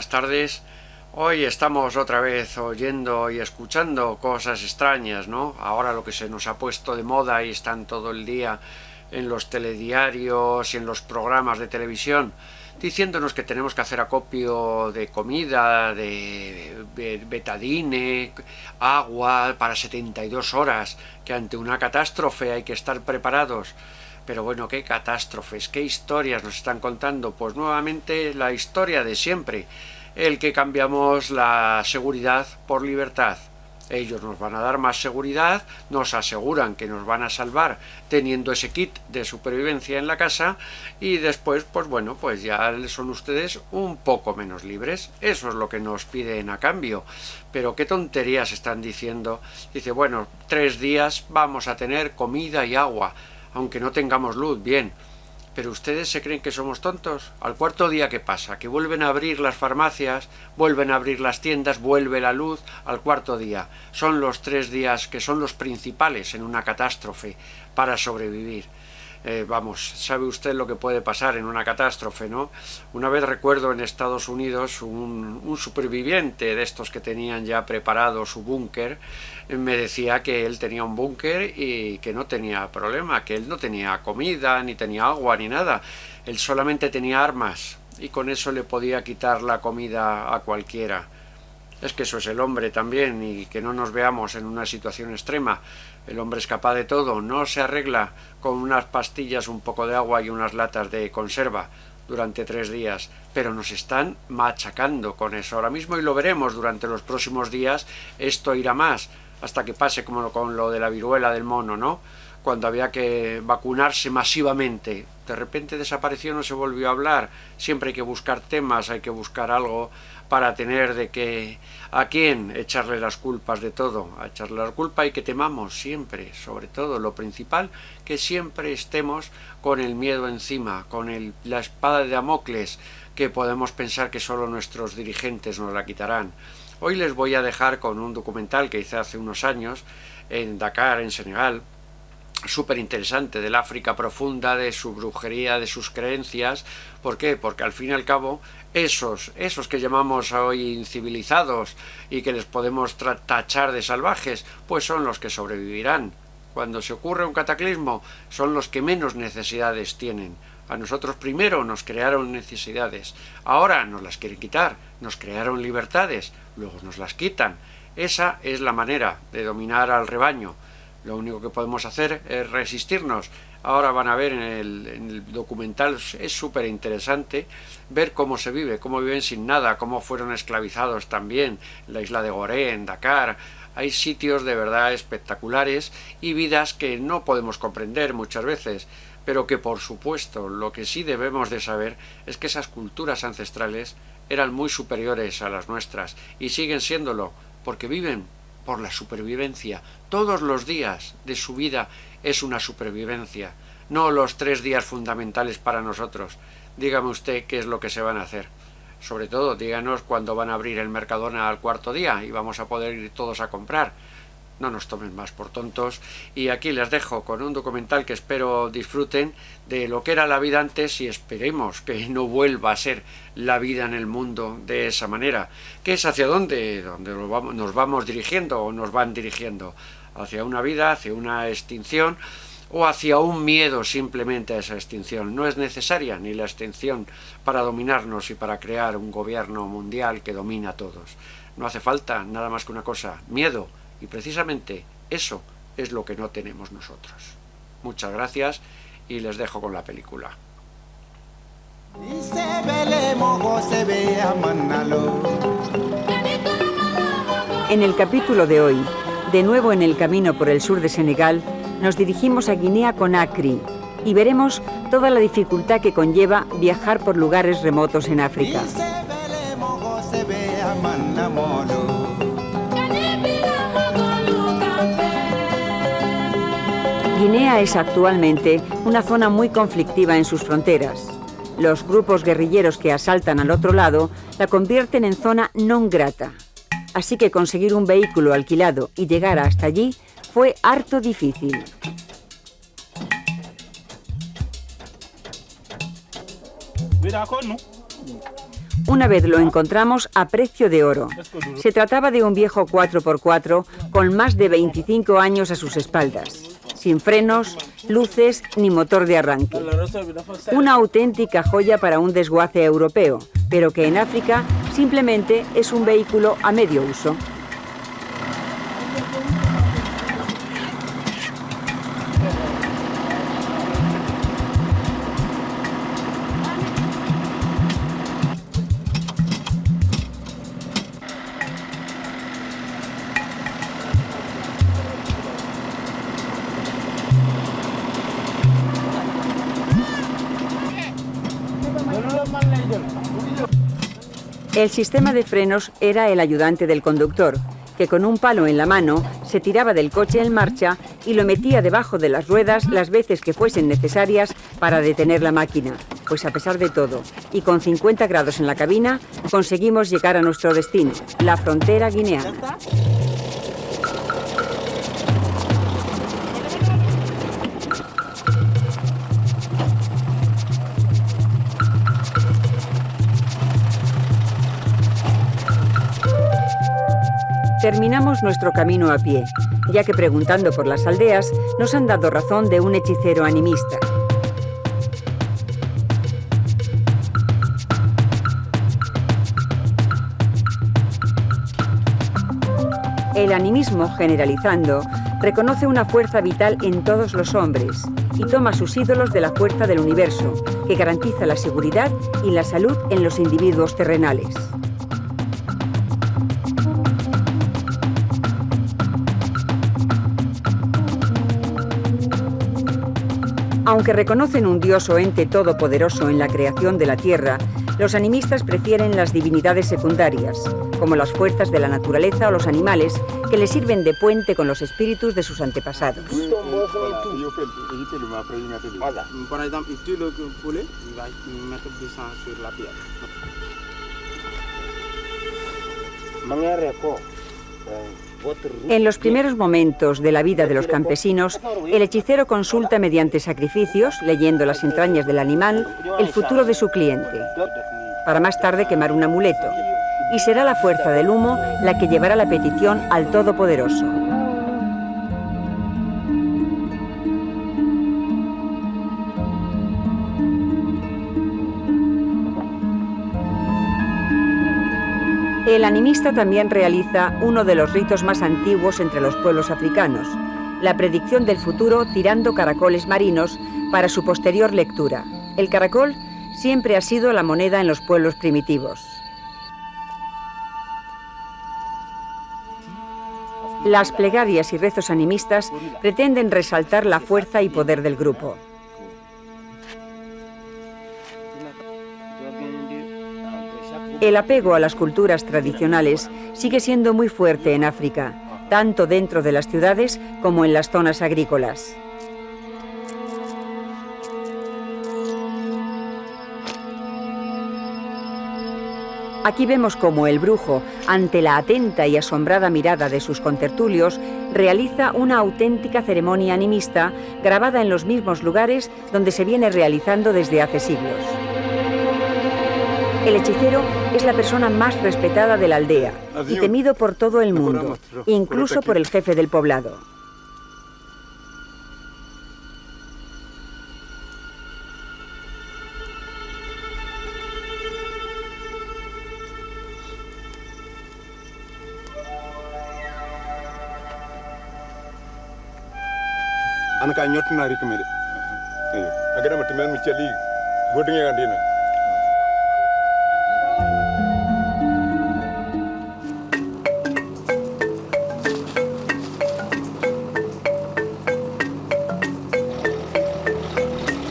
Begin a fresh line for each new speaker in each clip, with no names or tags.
buenas tardes. Hoy estamos otra vez oyendo y escuchando cosas extrañas, ¿no? Ahora lo que se nos ha puesto de moda y están todo el día en los telediarios y en los programas de televisión diciéndonos que tenemos que hacer acopio de comida, de betadine, agua para 72 horas, que ante una catástrofe hay que estar preparados. Pero bueno, qué catástrofes, qué historias nos están contando. Pues nuevamente la historia de siempre, el que cambiamos la seguridad por libertad. Ellos nos van a dar más seguridad, nos aseguran que nos van a salvar teniendo ese kit de supervivencia en la casa y después, pues bueno, pues ya son ustedes un poco menos libres. Eso es lo que nos piden a cambio. Pero qué tonterías están diciendo. Dice, bueno, 3 días vamos a tener comida y agua, aunque no tengamos luz, bien. ¿Pero ustedes se creen que somos tontos? Al cuarto día, ¿qué pasa? Que vuelven a abrir las farmacias, vuelven a abrir las tiendas, vuelve la luz al cuarto día. Son los 3 días que son los principales en una catástrofe para sobrevivir. Vamos, sabe usted lo que puede pasar en una catástrofe, ¿no? Una vez recuerdo en Estados Unidos un superviviente de estos que tenían ya preparado su búnker, me decía que él tenía un búnker y que no tenía problema, que él no tenía comida, ni tenía agua, ni nada. Él solamente tenía armas y con eso le podía quitar la comida a cualquiera. Es que eso es el hombre también, y que no nos veamos en una situación extrema. El hombre es capaz de todo, no se arregla con unas pastillas, un poco de agua y unas latas de conserva durante 3 días, pero nos están machacando con eso ahora mismo y lo veremos durante los próximos días. Esto irá más, hasta que pase como con lo de la viruela del mono, ¿no? Cuando había que vacunarse masivamente, de repente desapareció, no se volvió a hablar. Siempre hay que buscar temas, hay que buscar algo para tener de que a quién echarle las culpas de todo, a echarle la culpa y que temamos siempre, sobre todo lo principal, que siempre estemos con el miedo encima, con la espada de Damocles, que podemos pensar que solo nuestros dirigentes nos la quitarán. Hoy les voy a dejar con un documental que hice hace unos años en Dakar, en Senegal, súper interesante, del África profunda, de su brujería, de sus creencias. ¿Por qué? Porque al fin y al cabo esos que llamamos hoy incivilizados y que les podemos tachar de salvajes, pues son los que sobrevivirán. Cuando se ocurre un cataclismo, son los que menos necesidades tienen. A nosotros primero nos crearon necesidades, ahora nos las quieren quitar. Nos crearon libertades, luego nos las quitan. Esa es la manera de dominar al rebaño. Lo único que podemos hacer es resistirnos. Ahora van a ver en el documental, es súper interesante ver cómo se vive, cómo viven sin nada, cómo fueron esclavizados también en la isla de Gorée, en Dakar. Hay sitios de verdad espectaculares y vidas que no podemos comprender muchas veces, pero que por supuesto lo que sí debemos de saber es que esas culturas ancestrales eran muy superiores a las nuestras y siguen siéndolo, porque viven por la supervivencia. Todos los días de su vida es una supervivencia, no los 3 días fundamentales para nosotros. Dígame usted qué es lo que se van a hacer. Sobre todo, díganos cuándo van a abrir el Mercadona al cuarto día y vamos a poder ir todos a comprar. No nos tomen más por tontos. Y aquí les dejo con un documental que espero disfruten de lo que era la vida antes y esperemos que no vuelva a ser la vida en el mundo de esa manera. Que es hacia dónde nos vamos dirigiendo o nos van dirigiendo. Hacia una vida, hacia una extinción o hacia un miedo simplemente a esa extinción. No es necesaria ni la extinción para dominarnos y para crear un gobierno mundial que domina a todos. No hace falta nada más que una cosa, miedo. Y precisamente eso es lo que no tenemos nosotros. Muchas gracias y les dejo con la película.
En el capítulo de hoy, de nuevo en el camino por el sur de Senegal, nos dirigimos a Guinea-Conakry y veremos toda la dificultad que conlleva viajar por lugares remotos en África. Guinea es actualmente una zona muy conflictiva en sus fronteras. Los grupos guerrilleros que asaltan al otro lado la convierten en zona non grata. Así que conseguir un vehículo alquilado y llegar hasta allí fue harto difícil. Una vez lo encontramos a precio de oro. Se trataba de un viejo 4x4 con más de 25 años a sus espaldas, sin frenos, luces ni motor de arranque. Una auténtica joya para un desguace europeo, pero que en África simplemente es un vehículo a medio uso. El sistema de frenos era el ayudante del conductor, que con un palo en la mano se tiraba del coche en marcha y lo metía debajo de las ruedas las veces que fuesen necesarias para detener la máquina. Pues a pesar de todo, y con 50 grados en la cabina, conseguimos llegar a nuestro destino, la frontera guineana. Terminamos nuestro camino a pie, ya que preguntando por las aldeas nos han dado razón de un hechicero animista. El animismo, generalizando, reconoce una fuerza vital en todos los hombres y toma sus ídolos de la fuerza del universo, que garantiza la seguridad y la salud en los individuos terrenales. Aunque reconocen un dios o ente todopoderoso en la creación de la tierra, los animistas prefieren las divinidades secundarias, como las fuerzas de la naturaleza o los animales, que les sirven de puente con los espíritus de sus antepasados. En los primeros momentos de la vida de los campesinos, el hechicero consulta mediante sacrificios, leyendo las entrañas del animal, el futuro de su cliente, para más tarde quemar un amuleto, y será la fuerza del humo la que llevará la petición al Todopoderoso. El animista también realiza uno de los ritos más antiguos entre los pueblos africanos, la predicción del futuro tirando caracoles marinos para su posterior lectura. El caracol siempre ha sido la moneda en los pueblos primitivos. Las plegarias y rezos animistas pretenden resaltar la fuerza y poder del grupo. El apego a las culturas tradicionales sigue siendo muy fuerte en África, tanto dentro de las ciudades como en las zonas agrícolas. Aquí vemos cómo el brujo, ante la atenta y asombrada mirada de sus contertulios, realiza una auténtica ceremonia animista grabada en los mismos lugares donde se viene realizando desde hace siglos. El hechicero es la persona más respetada de la aldea y temido por todo el mundo, incluso por el jefe del poblado.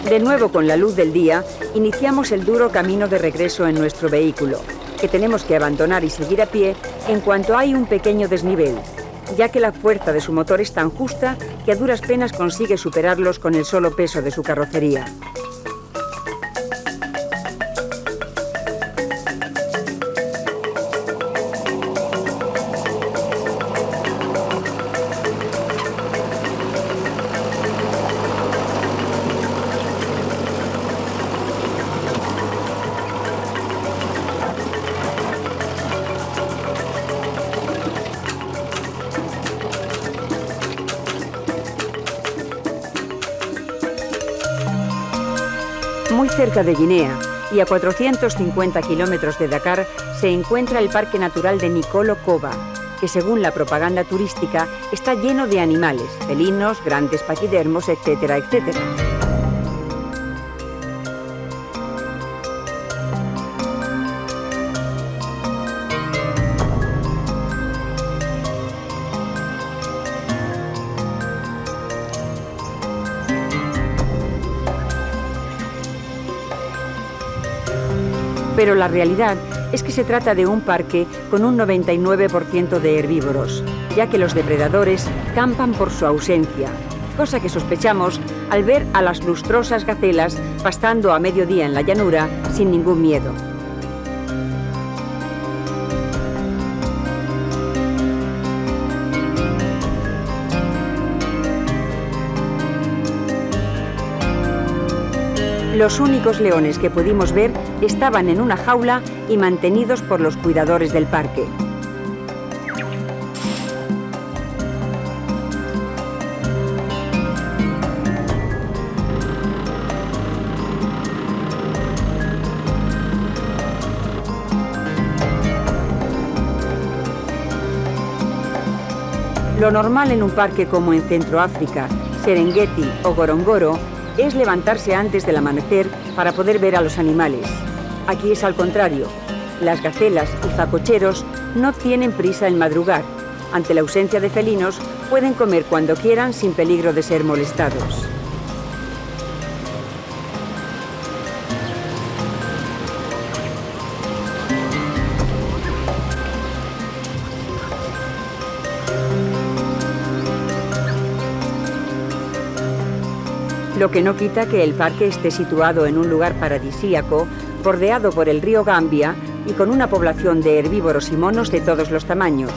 De nuevo con la luz del día, iniciamos el duro camino de regreso en nuestro vehículo, que tenemos que abandonar y seguir a pie en cuanto hay un pequeño desnivel, ya que la fuerza de su motor es tan justa que a duras penas consigue superarlos con el solo peso de su carrocería. Muy cerca de Guinea y a 450 kilómetros de Dakar se encuentra el Parque Natural de Nicolo Coba, que según la propaganda turística está lleno de animales, felinos, grandes paquidermos, etcétera, etcétera. Pero la realidad es que se trata de un parque con un 99% de herbívoros, ya que los depredadores campan por su ausencia, cosa que sospechamos al ver a las lustrosas gacelas pastando a mediodía en la llanura sin ningún miedo. Los únicos leones que pudimos ver estaban en una jaula y mantenidos por los cuidadores del parque. Lo normal en un parque como en Centroáfrica, Serengeti o Ngorongoro es levantarse antes del amanecer para poder ver a los animales. Aquí es al contrario. Las gacelas y facocheros no tienen prisa en madrugar. Ante la ausencia de felinos, pueden comer cuando quieran sin peligro de ser molestados. Lo que no quita que el parque esté situado en un lugar paradisíaco, bordeado por el río Gambia y con una población de herbívoros y monos de todos los tamaños,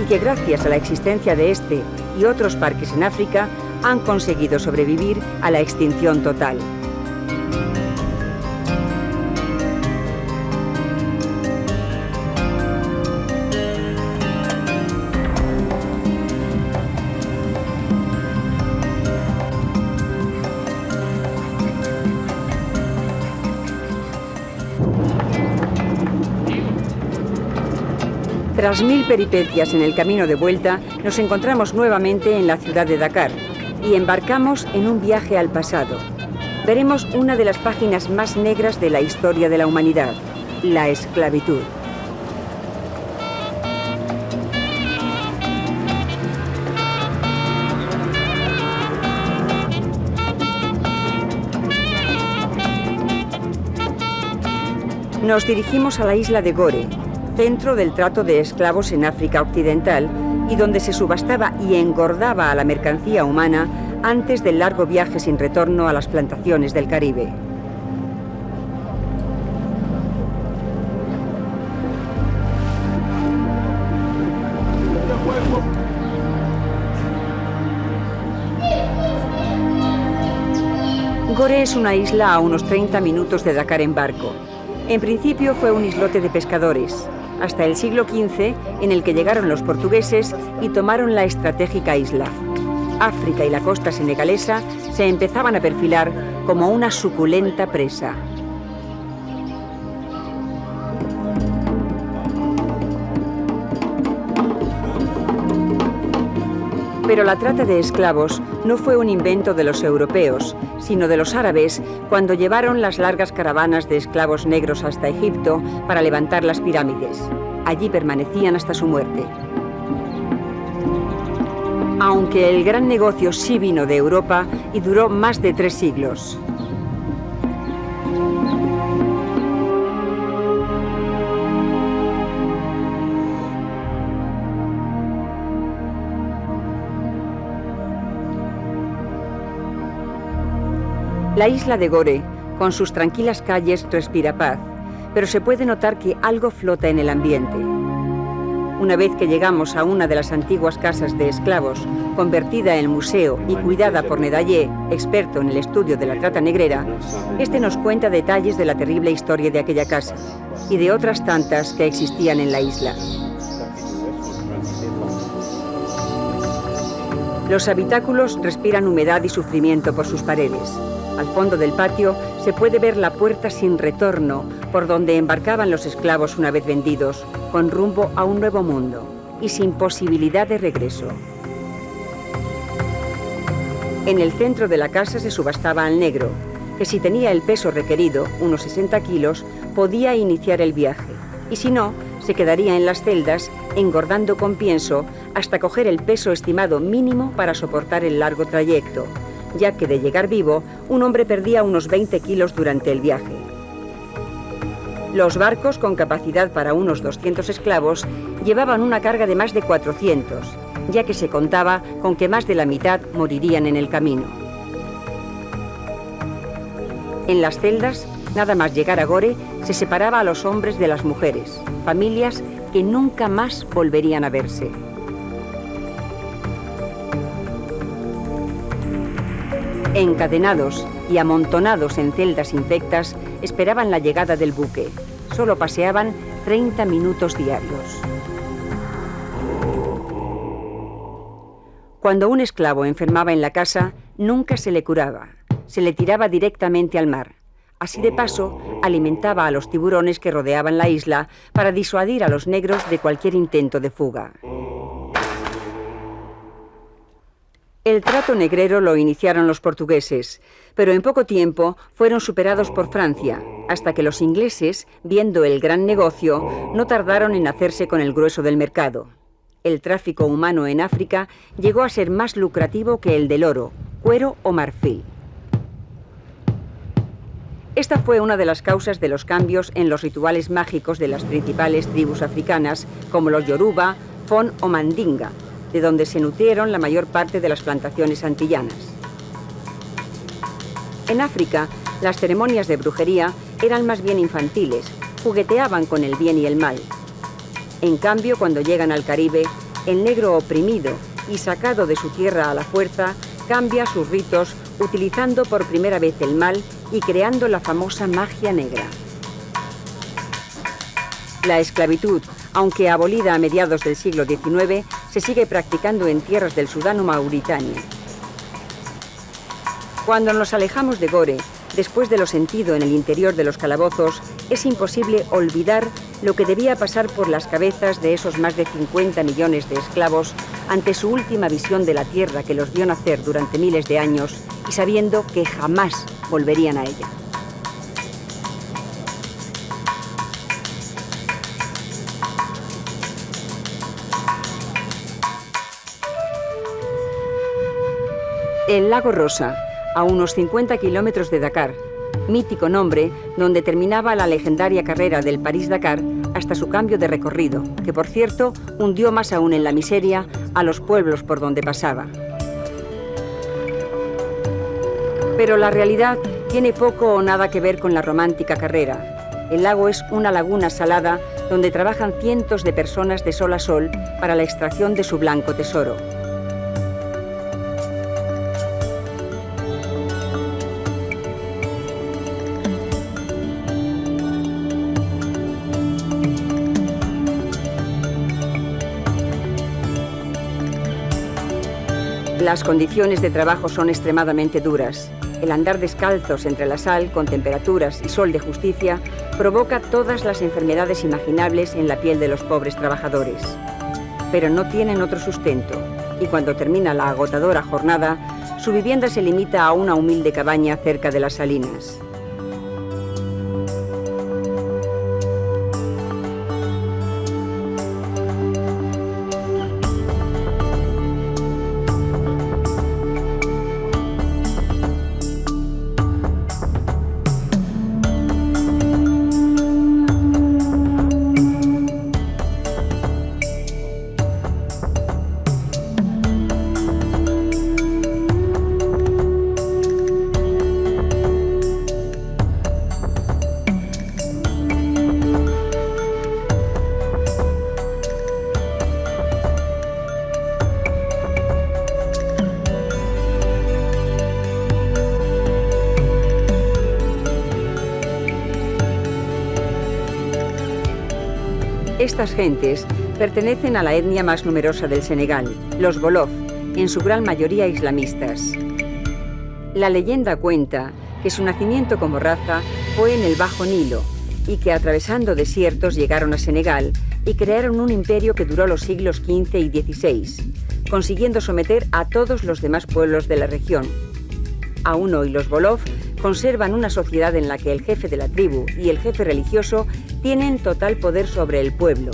y que gracias a la existencia de este y otros parques en África han conseguido sobrevivir a la extinción total. Tras 1000 peripecias en el camino de vuelta, nos encontramos nuevamente en la ciudad de Dakar y embarcamos en un viaje al pasado. Veremos una de las páginas más negras de la historia de la humanidad, la esclavitud. Nos dirigimos a la isla de Gore, centro del trato de esclavos en África Occidental y donde se subastaba y engordaba a la mercancía humana antes del largo viaje sin retorno a las plantaciones del Caribe. Gore es una isla a unos 30 minutos de Dakar en barco. En principio fue un islote de pescadores, hasta el siglo XV, en el que llegaron los portugueses y tomaron la estratégica isla. África y la costa senegalesa se empezaban a perfilar como una suculenta presa. Pero la trata de esclavos no fue un invento de los europeos, sino de los árabes cuando llevaron las largas caravanas de esclavos negros hasta Egipto para levantar las pirámides. Allí permanecían hasta su muerte. Aunque el gran negocio sí vino de Europa y duró más de 3 siglos. La isla de Gore, con sus tranquilas calles, respira paz, pero se puede notar que algo flota en el ambiente. Una vez que llegamos a una de las antiguas casas de esclavos, convertida en museo y cuidada por Nedayé, experto en el estudio de la trata negrera, este nos cuenta detalles de la terrible historia de aquella casa y de otras tantas que existían en la isla. Los habitáculos respiran humedad y sufrimiento por sus paredes. Al fondo del patio se puede ver la puerta sin retorno por donde embarcaban los esclavos una vez vendidos, con rumbo a un nuevo mundo y sin posibilidad de regreso. En el centro de la casa se subastaba al negro, que si tenía el peso requerido, unos 60 kilos, podía iniciar el viaje, y si no, se quedaría en las celdas engordando con pienso hasta coger el peso estimado mínimo para soportar el largo trayecto, ya que de llegar vivo, un hombre perdía unos 20 kilos durante el viaje. Los barcos, con capacidad para unos 200 esclavos, llevaban una carga de más de 400, ya que se contaba con que más de la mitad morirían en el camino. En las celdas, nada más llegar a Gore, se separaba a los hombres de las mujeres, familias que nunca más volverían a verse. Encadenados y amontonados en celdas infectas, esperaban la llegada del buque. Solo paseaban 30 minutos diarios. Cuando un esclavo enfermaba en la casa, nunca se le curaba. Se le tiraba directamente al mar. Así de paso, alimentaba a los tiburones que rodeaban la isla para disuadir a los negros de cualquier intento de fuga. El trato negrero lo iniciaron los portugueses, pero en poco tiempo fueron superados por Francia, hasta que los ingleses, viendo el gran negocio, no tardaron en hacerse con el grueso del mercado. El tráfico humano en África llegó a ser más lucrativo que el del oro, cuero o marfil. Esta fue una de las causas de los cambios en los rituales mágicos de las principales tribus africanas, como los Yoruba, Fon o Mandinga, de donde se nutrieron la mayor parte de las plantaciones antillanas. En África, las ceremonias de brujería eran más bien infantiles, jugueteaban con el bien y el mal. En cambio, cuando llegan al Caribe, el negro oprimido y sacado de su tierra a la fuerza, cambia sus ritos utilizando por primera vez el mal y creando la famosa magia negra. La esclavitud, aunque abolida a mediados del siglo XIX, se sigue practicando en tierras del Sudán o Mauritania. Cuando nos alejamos de Gore, después de lo sentido en el interior de los calabozos, es imposible olvidar lo que debía pasar por las cabezas de esos más de 50 millones de esclavos ante su última visión de la tierra que los vio nacer durante miles de años y sabiendo que jamás volverían a ella. El lago Rosa, a unos 50 kilómetros de Dakar, mítico nombre donde terminaba la legendaria carrera del París-Dakar hasta su cambio de recorrido, que por cierto hundió más aún en la miseria a los pueblos por donde pasaba. Pero la realidad tiene poco o nada que ver con la romántica carrera. El lago es una laguna salada donde trabajan cientos de personas de sol a sol para la extracción de su blanco tesoro. Las condiciones de trabajo son extremadamente duras. El andar descalzos entre la sal, con temperaturas y sol de justicia, provoca todas las enfermedades imaginables en la piel de los pobres trabajadores. Pero no tienen otro sustento, y cuando termina la agotadora jornada, su vivienda se limita a una humilde cabaña cerca de las salinas. Estas gentes pertenecen a la etnia más numerosa del Senegal, los Wolof, en su gran mayoría islamistas. La leyenda cuenta que su nacimiento como raza fue en el Bajo Nilo y que atravesando desiertos llegaron a Senegal y crearon un imperio que duró los siglos XV y XVI, consiguiendo someter a todos los demás pueblos de la región. Aún hoy los Wolof conservan una sociedad en la que el jefe de la tribu y el jefe religioso tienen total poder sobre el pueblo.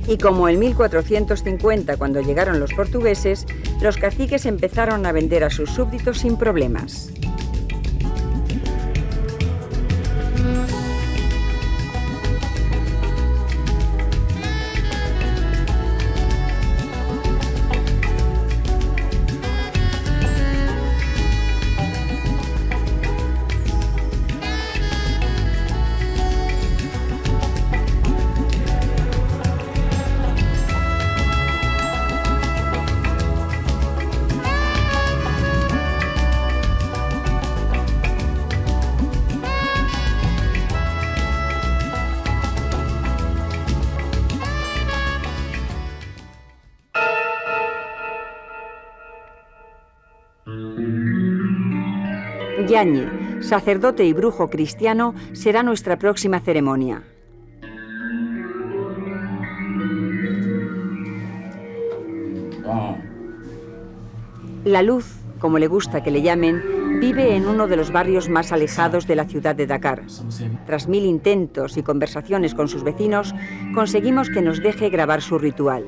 Y como en 1450, cuando llegaron los portugueses, los caciques empezaron a vender a sus súbditos sin problemas. Yañe, sacerdote y brujo cristiano, será nuestra próxima ceremonia. La Luz, como le gusta que le llamen, vive en uno de los barrios más alejados de la ciudad de Dakar. Tras 1000 intentos y conversaciones con sus vecinos, conseguimos que nos deje grabar su ritual.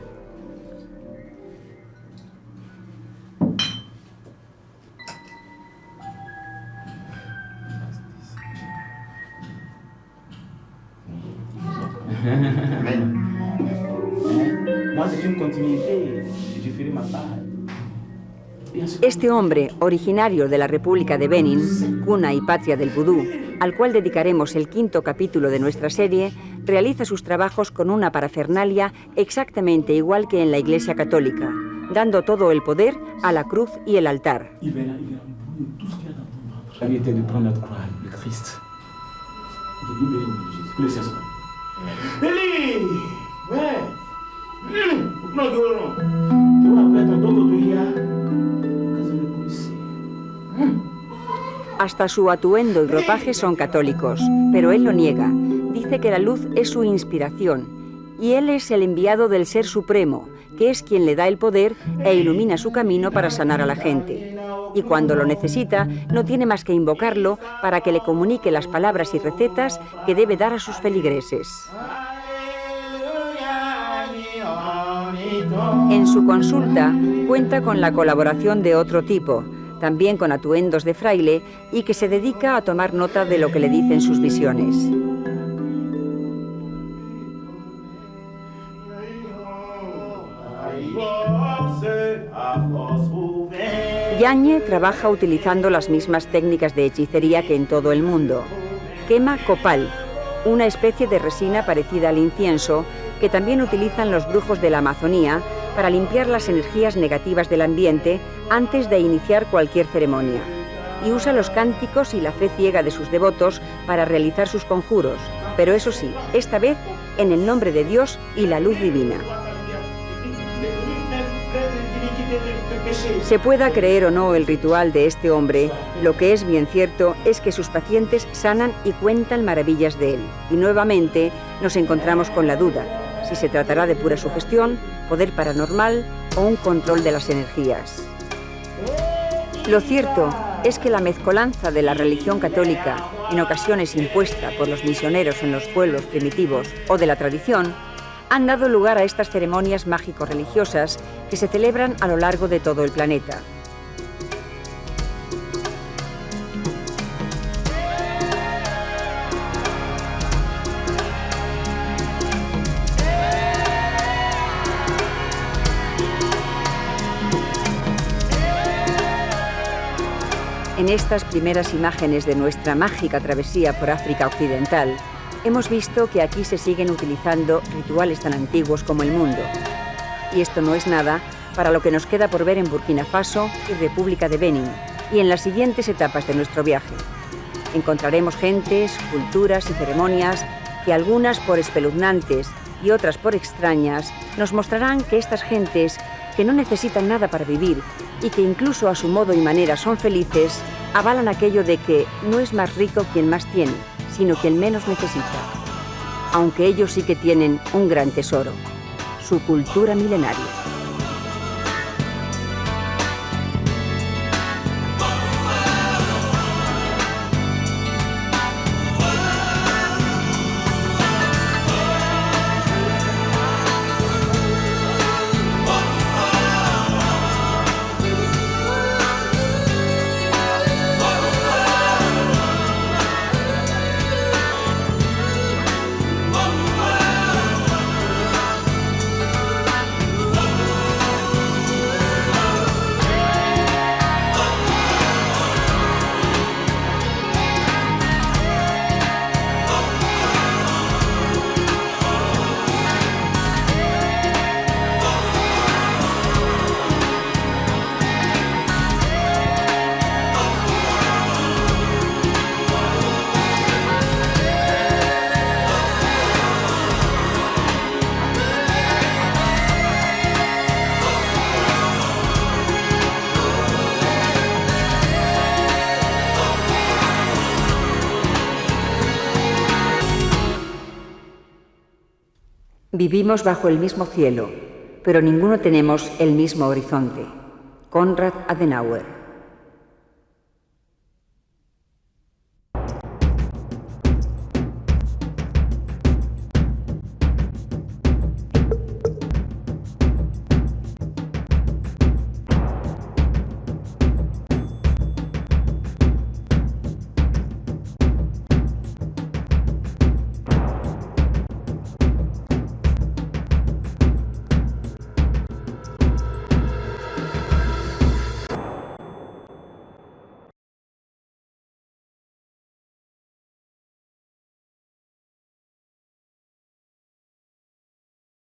Este hombre, originario de la República de Benín, cuna y patria del vudú, al cual dedicaremos el 5º capítulo de nuestra serie, realiza sus trabajos con una parafernalia exactamente igual que en la Iglesia Católica, dando todo el poder a la cruz y el altar. Hasta su atuendo y ropaje son católicos, pero él lo niega. Dice que la luz es su inspiración y él es el enviado del Ser Supremo, que es quien le da el poder e ilumina su camino para sanar a la gente. Y cuando lo necesita, no tiene más que invocarlo para que le comunique las palabras y recetas que debe dar a sus feligreses. En su consulta cuenta con la colaboración de otro tipo, también con atuendos de fraile, y que se dedica a tomar nota de lo que le dicen sus visiones. Yañe trabaja utilizando las mismas técnicas de hechicería que en todo el mundo. Quema copal, una especie de resina parecida al incienso que también utilizan los brujos de la Amazonía para limpiar las energías negativas del ambiente antes de iniciar cualquier ceremonia. Y usa los cánticos y la fe ciega de sus devotos para realizar sus conjuros, pero eso sí, esta vez en el nombre de Dios y la luz divina. Se pueda creer o no el ritual de este hombre, lo que es bien cierto es que sus pacientes sanan y cuentan maravillas de él. Y nuevamente nos encontramos con la duda, si se tratará de pura sugestión, poder paranormal o un control de las energías. Lo cierto es que la mezcolanza de la religión católica, en ocasiones impuesta por los misioneros en los pueblos primitivos, o de la tradición, han dado lugar a estas ceremonias mágico-religiosas que se celebran a lo largo de todo el planeta. En estas primeras imágenes de nuestra mágica travesía por África Occidental, hemos visto que aquí se siguen utilizando rituales tan antiguos como el mundo. Y esto no es nada para lo que nos queda por ver en Burkina Faso y República de Benín, y en las siguientes etapas de nuestro viaje. Encontraremos gentes, culturas y ceremonias que algunas por espeluznantes y otras por extrañas nos mostrarán que estas gentes, que no necesitan nada para vivir y que incluso a su modo y manera son felices, avalan aquello de que no es más rico quien más tiene, sino quien menos necesita. Aunque ellos sí que tienen un gran tesoro, su cultura milenaria. Vivimos bajo el mismo cielo, pero ninguno tenemos el mismo horizonte. Konrad Adenauer.